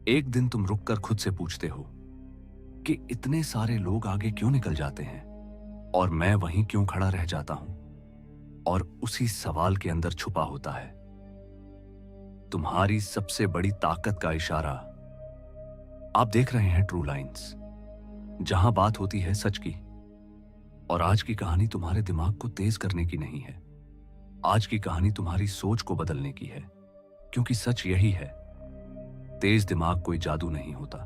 एक दिन तुम रुक कर खुद से पूछते हो कि इतने सारे लोग आगे क्यों निकल जाते हैं और मैं वहीं क्यों खड़ा रह जाता हूं। और उसी सवाल के अंदर छुपा होता है तुम्हारी सबसे बड़ी ताकत का इशारा। आप देख रहे हैं ट्रू लाइंस, जहां बात होती है सच की। और आज की कहानी तुम्हारे दिमाग को तेज करने की नहीं है। आज की कहानी तुम्हारी सोच को बदलने की है, क्योंकि सच यही है, तेज दिमाग कोई जादू नहीं होता।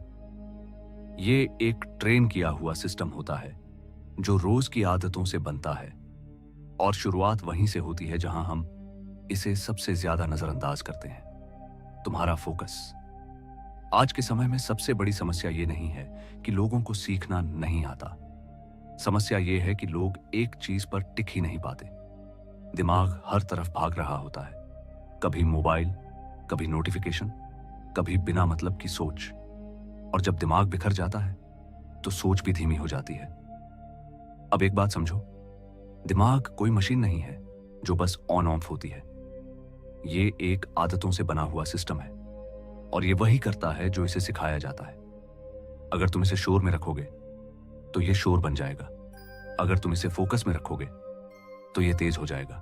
ये एक ट्रेन किया हुआ सिस्टम होता है जो रोज की आदतों से बनता है। और शुरुआत वहीं से होती है जहां हम इसे सबसे ज्यादा नजरअंदाज करते हैं, तुम्हारा फोकस। आज के समय में सबसे बड़ी समस्या ये नहीं है कि लोगों को सीखना नहीं आता। समस्या ये है कि लोग एक चीज पर टिक ही नहीं पाते। दिमाग हर तरफ भाग रहा होता है, कभी मोबाइल, कभी नोटिफिकेशन, कभी बिना मतलब की सोच। और जब दिमाग बिखर जाता है तो सोच भी धीमी हो जाती है। अब एक बात समझो, दिमाग कोई मशीन नहीं है जो बस ऑन ऑफ होती है। ये एक आदतों से बना हुआ सिस्टम है और ये वही करता है जो इसे सिखाया जाता है। अगर तुम इसे शोर में रखोगे तो ये शोर बन जाएगा। अगर तुम इसे फोकस में रखोगे तो ये तेज हो जाएगा।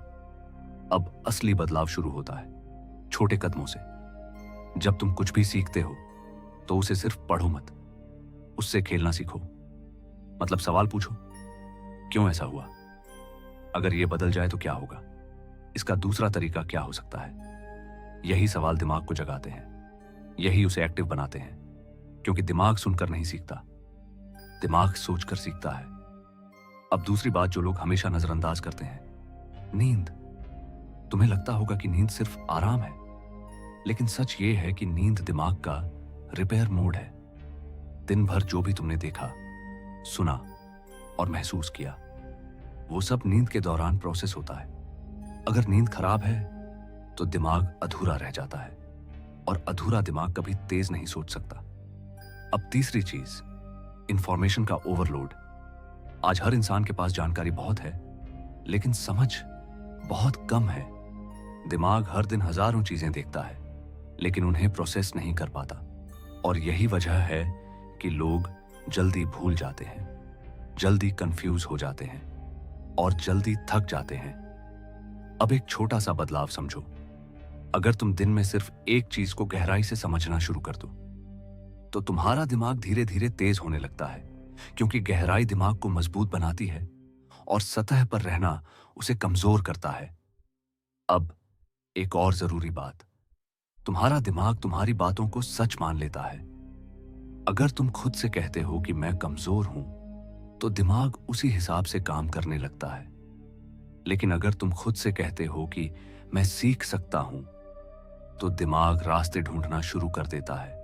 अब असली बदलाव शुरू होता है छोटे कदमों से। जब तुम कुछ भी सीखते हो तो उसे सिर्फ पढ़ो मत, उससे खेलना सीखो। मतलब सवाल पूछो, क्यों ऐसा हुआ? अगर ये बदल जाए तो क्या होगा? इसका दूसरा तरीका क्या हो सकता है? यही सवाल दिमाग को जगाते हैं, यही उसे एक्टिव बनाते हैं। क्योंकि दिमाग सुनकर नहीं सीखता, दिमाग सोचकर सीखता है। अब दूसरी बात जो लोग हमेशा नजरअंदाज करते हैं, नींद। तुम्हें लगता होगा कि नींद सिर्फ आराम है, लेकिन सच ये है कि नींद दिमाग का रिपेयर मोड है। दिन भर जो भी तुमने देखा, सुना और महसूस किया, वो सब नींद के दौरान प्रोसेस होता है। अगर नींद खराब है तो दिमाग अधूरा रह जाता है, और अधूरा दिमाग कभी तेज नहीं सोच सकता। अब तीसरी चीज, इंफॉर्मेशन का ओवरलोड। आज हर इंसान के पास जानकारी बहुत है, लेकिन समझ बहुत कम है। दिमाग हर दिन हजारों चीजें देखता है, लेकिन उन्हें प्रोसेस नहीं कर पाता। और यही वजह है कि लोग जल्दी भूल जाते हैं, जल्दी कंफ्यूज हो जाते हैं और जल्दी थक जाते हैं। अब एक छोटा सा बदलाव समझो। अगर तुम दिन में सिर्फ एक चीज को गहराई से समझना शुरू कर दो तो तुम्हारा दिमाग धीरे धीरे तेज होने लगता है, क्योंकि गहराई दिमाग को मजबूत बनाती है और सतह पर रहना उसे कमजोर करता है। अब एक और जरूरी बात, तुम्हारा दिमाग तुम्हारी बातों को सच मान लेता है। अगर तुम खुद से कहते हो कि मैं कमजोर हूं, तो दिमाग उसी हिसाब से काम करने लगता है। लेकिन अगर तुम खुद से कहते हो कि मैं सीख सकता हूं, तो दिमाग रास्ते ढूंढना शुरू कर देता है।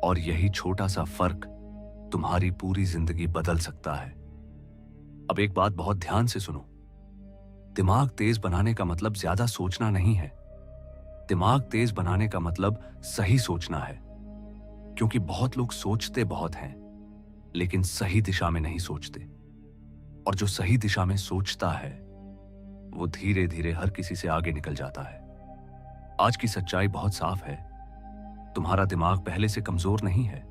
और यही छोटा सा फर्क तुम्हारी पूरी जिंदगी बदल सकता है। अब एक बात बहुत ध्यान से सुनो, दिमाग तेज बनाने का मतलब ज्यादा सोचना नहीं है। दिमाग तेज बनाने का मतलब सही सोचना है। क्योंकि बहुत लोग सोचते बहुत हैं, लेकिन सही दिशा में नहीं सोचते। और जो सही दिशा में सोचता है, वो धीरे धीरे हर किसी से आगे निकल जाता है। आज की सच्चाई बहुत साफ है, तुम्हारा दिमाग पहले से कमजोर नहीं है,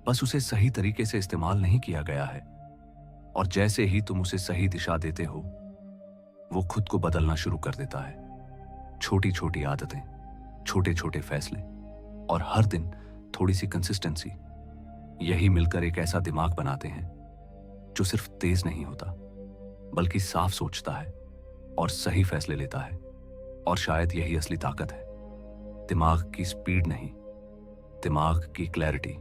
बस उसे सही तरीके से इस्तेमाल नहीं किया गया है। और जैसे ही तुम उसे सही दिशा देते हो, वो खुद को बदलना शुरू कर देता है। छोटी छोटी आदतें, छोटे छोटे फैसले और हर दिन थोड़ी सी कंसिस्टेंसी, यही मिलकर एक ऐसा दिमाग बनाते हैं जो सिर्फ तेज नहीं होता, बल्कि साफ सोचता है और सही फैसले लेता है। और शायद यही असली ताकत है, दिमाग की स्पीड नहीं, दिमाग की क्लैरिटी।